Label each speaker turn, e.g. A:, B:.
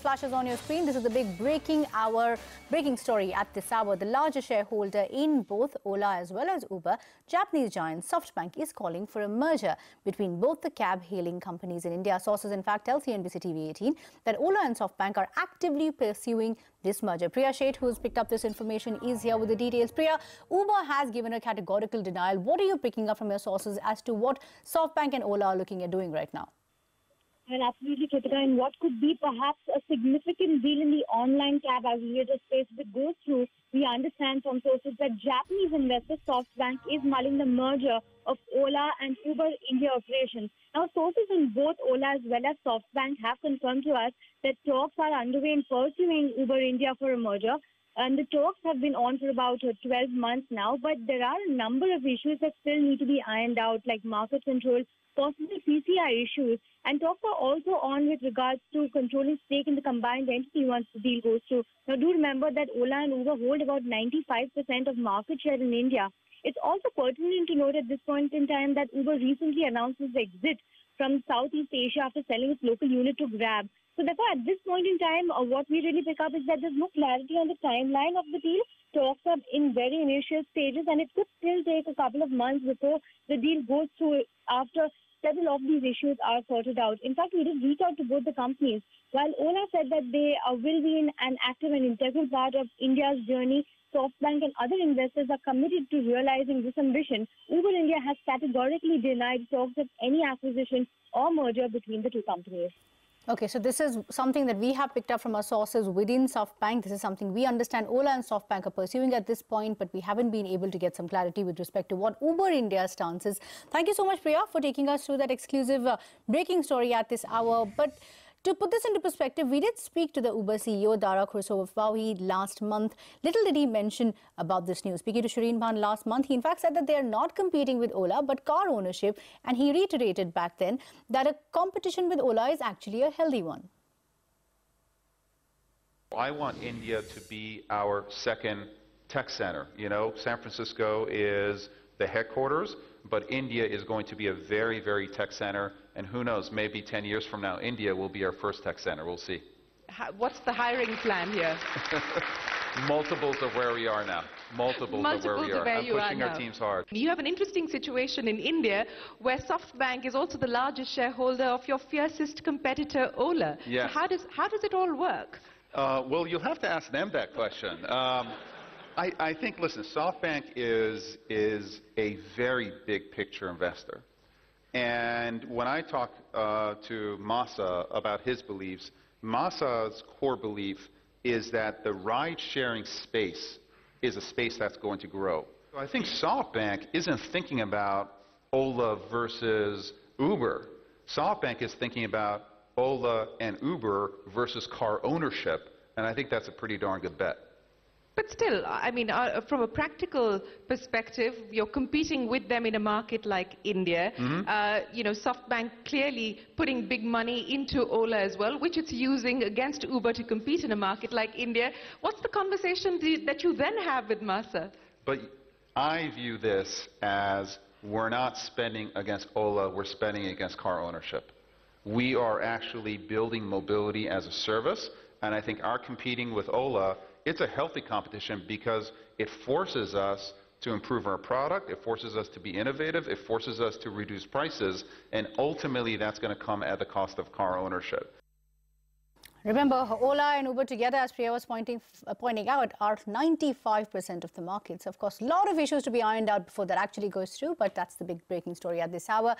A: flashes on your screen. This is the big breaking story at this hour. The largest shareholder in both Ola as well as Uber, Japanese giant SoftBank, is calling for a merger between both the cab-hailing companies in India. Sources, in fact, tell CNBC TV 18 that Ola and SoftBank are actively pursuing this merger. Priya Sheth, who's picked up this information, is here with the details. Priya, Uber has given a categorical denial. What are you picking up from your sources as to what SoftBank and Ola are looking at doing right now?
B: Well, absolutely, Kritika. And what could be perhaps a significant deal in the online cab aggregator space that goes through, we understand from sources that Japanese investor SoftBank is mulling the merger of Ola and Uber India operations. Now, sources in both Ola as well as SoftBank have confirmed to us that talks are underway in pursuing Uber India for a merger. And the talks have been on for about 12 months now, but there are a number of issues that still need to be ironed out, like market control, possible PCI issues, and talks are also on with regards to controlling stake in the combined entity once the deal goes through. Now, do remember that Ola and Uber hold about 95% of market share in India. It's also pertinent to note at this point in time that Uber recently announced its exit from Southeast Asia after selling its local unit to Grab. So therefore, at this point in time, what we really pick up is that there's no clarity on the timeline of the deal. Talks are in very initial stages, and it could still take a couple of months before the deal goes through after several of these issues are sorted out. In fact, we did reach out to both the companies. While Ola said that they will be an active and integral part of India's journey, SoftBank and other investors are committed to realizing this ambition. Uber India has categorically denied talks of any acquisition or merger between the two companies.
A: Okay, so this is something that we have picked up from our sources within SoftBank. This is something we understand Ola and SoftBank are pursuing at this point, but we haven't been able to get some clarity with respect to what Uber India's stance is. Thank you so much, Priya, for taking us through that exclusive breaking story at this hour. But to put this into perspective, we did speak to the Uber CEO, Dara Khosrowshahi, last month. Little did he mention about this news. Speaking to Shireen Bhan last month, he in fact said that they are not competing with Ola, but car ownership. And he reiterated back then that a competition with Ola is actually a healthy one.
C: I want India to be our second tech center. You know, San Francisco is the headquarters, but India is going to be a very, very tech center. And who knows, maybe 10 years from now, India will be our first tech center. We'll see.
D: What's the hiring plan here?
C: Multiples of where we are now. Multiples of where we are. I'm pushing our teams hard.
D: You have an interesting situation in India where SoftBank is also the largest shareholder of your fiercest competitor, Ola.
C: Yes.
D: So how does it all work?
C: Well, you'll have to ask them that question. I think, listen, SoftBank is a very big picture investor. And when I talk to Masa about his beliefs, Masa's core belief is that the ride-sharing space is a space that's going to grow. So I think SoftBank isn't thinking about Ola versus Uber. SoftBank is thinking about Ola and Uber versus car ownership, and I think that's a pretty darn good bet.
D: But still, I mean, from a practical perspective, you're competing with them in a market like India. You know, SoftBank clearly putting big money into Ola as well, which it's using against Uber to compete in a market like India. What's the conversation that you then have with Masa?
C: But I view this as we're not spending against Ola, we're spending against car ownership. We are actually building mobility as a service, and I think our competing with Ola, it's a healthy competition because it forces us to improve our product, it forces us to be innovative, it forces us to reduce prices, and ultimately that's going to come at the cost of car ownership.
A: Remember, Ola and Uber together, as Priya was pointing out, are 95% of the markets. Of course, a lot of issues to be ironed out before that actually goes through, but that's the big breaking story at this hour.